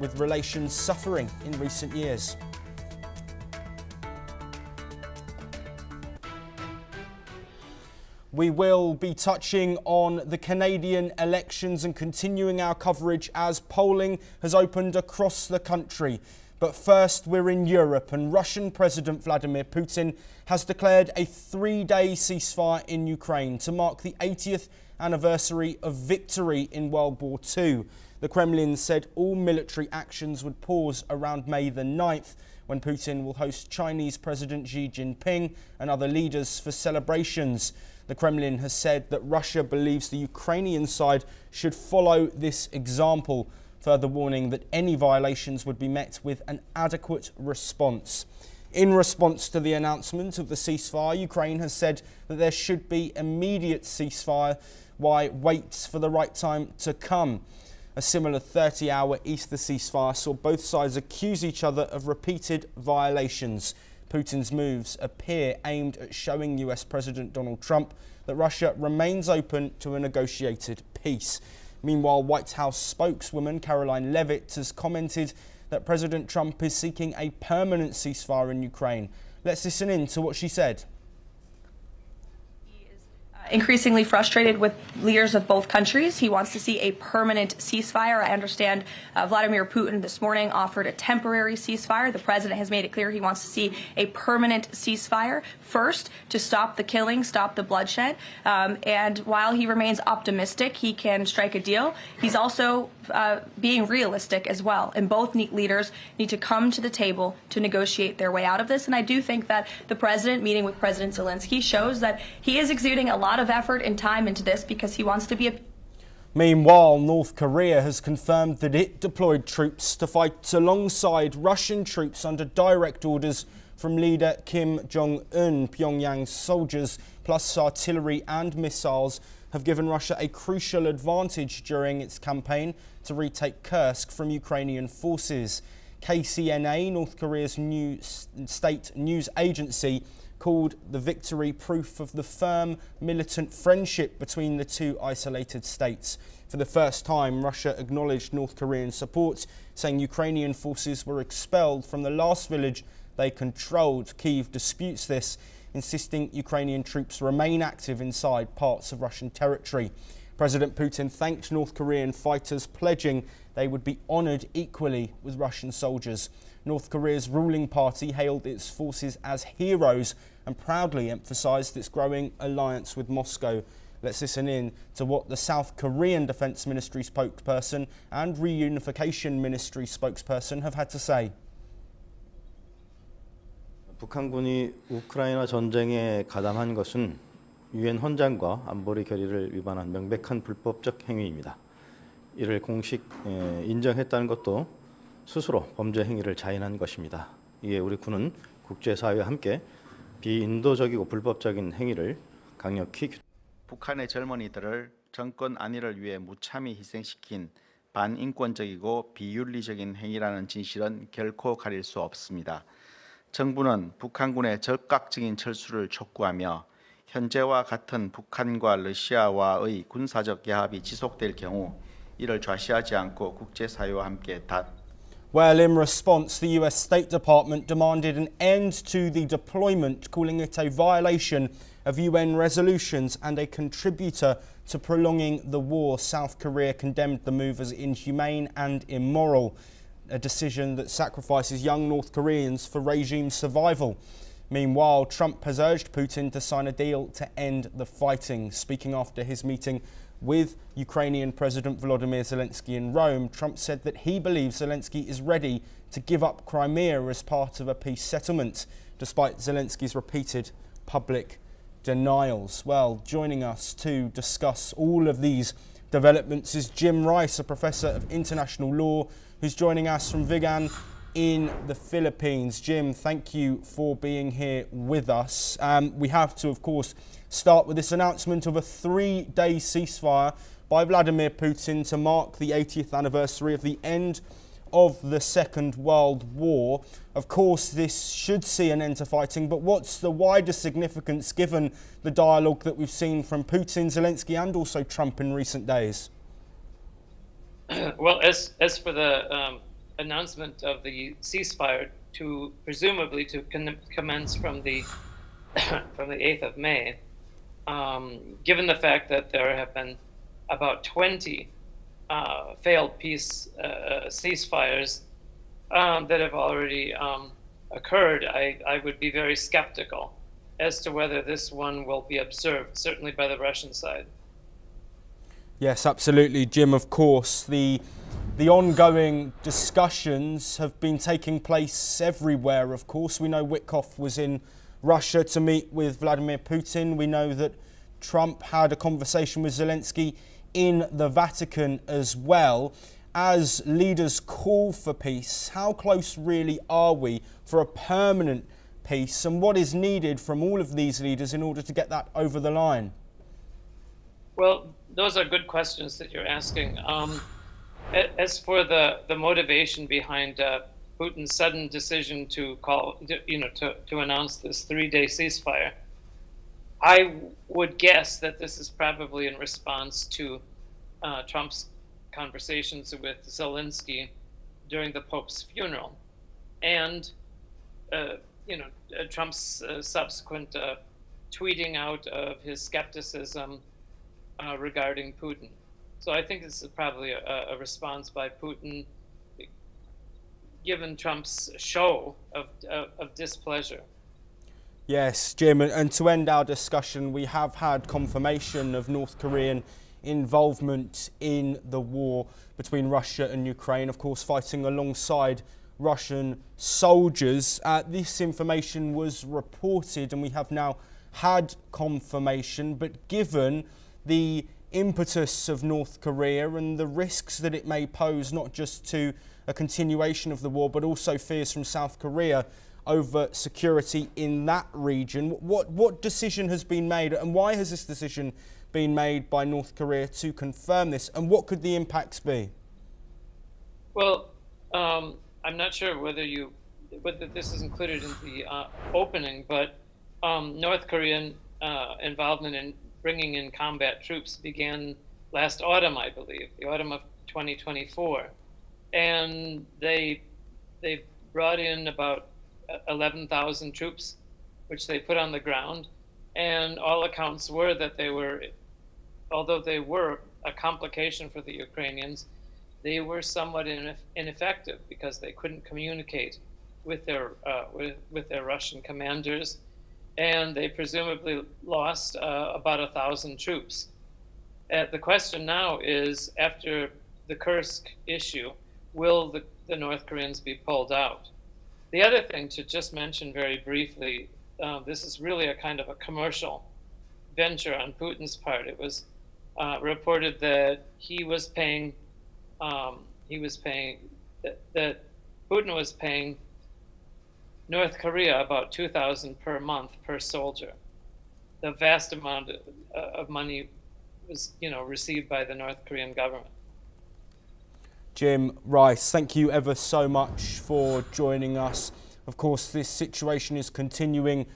with relations suffering in recent years. We will be touching on the Canadian elections and continuing our coverage as polling has opened across the country. But first, we're in Europe, and Russian President Vladimir Putin has declared a 3-day ceasefire in Ukraine to mark the 80th anniversary of victory in World War II. The Kremlin said all military actions would pause around May the 9th, when Putin will host Chinese President Xi Jinping and other leaders for celebrations. The Kremlin has said that Russia believes the Ukrainian side should follow this example, further warning that any violations would be met with an adequate response. In response to the announcement of the ceasefire, Ukraine has said that there should be immediate ceasefire while it waits for the right time to come. A similar 30-hour Easter ceasefire saw both sides accuse each other of repeated violations. Putin's moves appear aimed at showing US President Donald Trump that Russia remains open to a negotiated peace. Meanwhile, White House spokeswoman Caroline Leavitt has commented that President Trump is seeking a permanent ceasefire in Ukraine. Let's listen in to what she said. Increasingly frustrated with leaders of both countries. He wants to see a permanent ceasefire. I understand Vladimir Putin this morning offered a temporary ceasefire. The president has made it clear he wants to see a permanent ceasefire, first to stop the killing, stop the bloodshed. And while he remains optimistic he can strike a deal, he's also being realistic as well. And both leaders need to come to the table to negotiate their way out of this. And I do think that the president meeting with President Zelensky shows that he is exuding a lot of effort and time into this because he wants to be a... Meanwhile, North Korea has confirmed that it deployed troops to fight alongside Russian troops under direct orders from leader Kim Jong-un. Pyongyang's soldiers, plus artillery and missiles, have given Russia a crucial advantage during its campaign to retake Kursk from Ukrainian forces. KCNA, North Korea's state news agency, called the victory proof of the firm militant friendship between the two isolated states. For the first time, Russia acknowledged North Korean support, saying Ukrainian forces were expelled from the last village they controlled. Kyiv disputes this, insisting Ukrainian troops remain active inside parts of Russian territory. President Putin thanked North Korean fighters, pledging they would be honoured equally with Russian soldiers. North Korea's ruling party hailed its forces as heroes and proudly emphasised its growing alliance with Moscow. Let's listen in to what the South Korean Defence Ministry spokesperson and Reunification Ministry spokesperson have had to say. 북한군이 우크라이나 전쟁에 가담한 것은 유엔 헌장과 안보리 결의를 위반한 명백한 불법적 행위입니다. 이를 공식 인정했다는 것도 스스로 범죄 행위를 자인한 것입니다. 이에 우리 군은 국제사회와 함께 비인도적이고 불법적인 행위를 강력히 북한의 젊은이들을 정권 안위를 위해 무참히 희생시킨 반인권적이고 비윤리적인 행위라는 진실은 결코 가릴 수 없습니다. 정부는 북한군의 즉각적인 철수를 촉구하며 현재와 같은 북한과 러시아와의 군사적 야합이 지속될 경우 이를 좌시하지 않고 국제사회와 함께 Well, in response, the US State Department demanded an end to the deployment, calling it a violation of UN resolutions and a contributor to prolonging the war. South Korea condemned the move as inhumane and immoral, a decision that sacrifices young North Koreans for regime survival. Meanwhile, Trump has urged Putin to sign a deal to end the fighting. Speaking after his meeting with Ukrainian President Volodymyr Zelensky in Rome, Trump said that he believes Zelensky is ready to give up Crimea as part of a peace settlement, despite Zelensky's repeated public denials. Well, joining us to discuss all of these developments is Jim Rice, a professor of international law, who's joining us from Vigan in the Philippines. Jim, thank you for being here with us. We have to, of course, start with this announcement of a 3-day ceasefire by Vladimir Putin to mark the 80th anniversary of the end of the Second World War. Of course, this should see an end to fighting, but what's the wider significance given the dialogue that we've seen from Putin, Zelensky and also Trump in recent days? Well, as for the announcement of the ceasefire to presumably to commence from the from the 8th of May, given the fact that there have been about 20 failed peace ceasefires that have already occurred, I would be very skeptical as to whether this one will be observed, certainly by the Russian side. Yes, absolutely, Jim. Of course, the ongoing discussions have been taking place everywhere. Of course, we know Witkoff was in Russia to meet with Vladimir Putin. We know that Trump had a conversation with Zelensky in the Vatican as well. As leaders call for peace, how close really are we for a permanent peace, and what is needed from all of these leaders in order to get that over the line? Well, those are good questions that you're asking. As for the motivation behind Putin's sudden decision to to announce this 3-day ceasefire, I would guess that this is probably in response to Trump's conversations with Zelensky during the Pope's funeral, and Trump's subsequent tweeting out of his skepticism regarding Putin. So I think this is probably a response by Putin, given Trump's show of displeasure. Yes, Jim, and to end our discussion, we have had confirmation of North Korean involvement in the war between Russia and Ukraine, of course fighting alongside Russian soldiers. This information was reported and we have now had confirmation, but given the impetus of North Korea and the risks that it may pose not just to a continuation of the war but also fears from South Korea over security in that region, what decision has been made and why has this decision been made by North Korea to confirm this, and what could the impacts be? Well, I'm not sure whether this is included in the opening, but North Korean involvement in bringing in combat troops began last autumn, I believe, the autumn of 2024, and they brought in about 11,000 troops, which they put on the ground, and all accounts were that although they were a complication for the Ukrainians, they were somewhat ineffective because they couldn't communicate with their Russian commanders, and they presumably lost about 1,000 troops. The question now is, after the Kursk issue, will the North Koreans be pulled out? The other thing to just mention very briefly, this is really a kind of a commercial venture on Putin's part. It was reported that Putin was paying North Korea about $2,000 per month per soldier. The vast amount of money was, received by the North Korean government. Jim Rice, thank you ever so much for joining us. Of course, this situation is continuing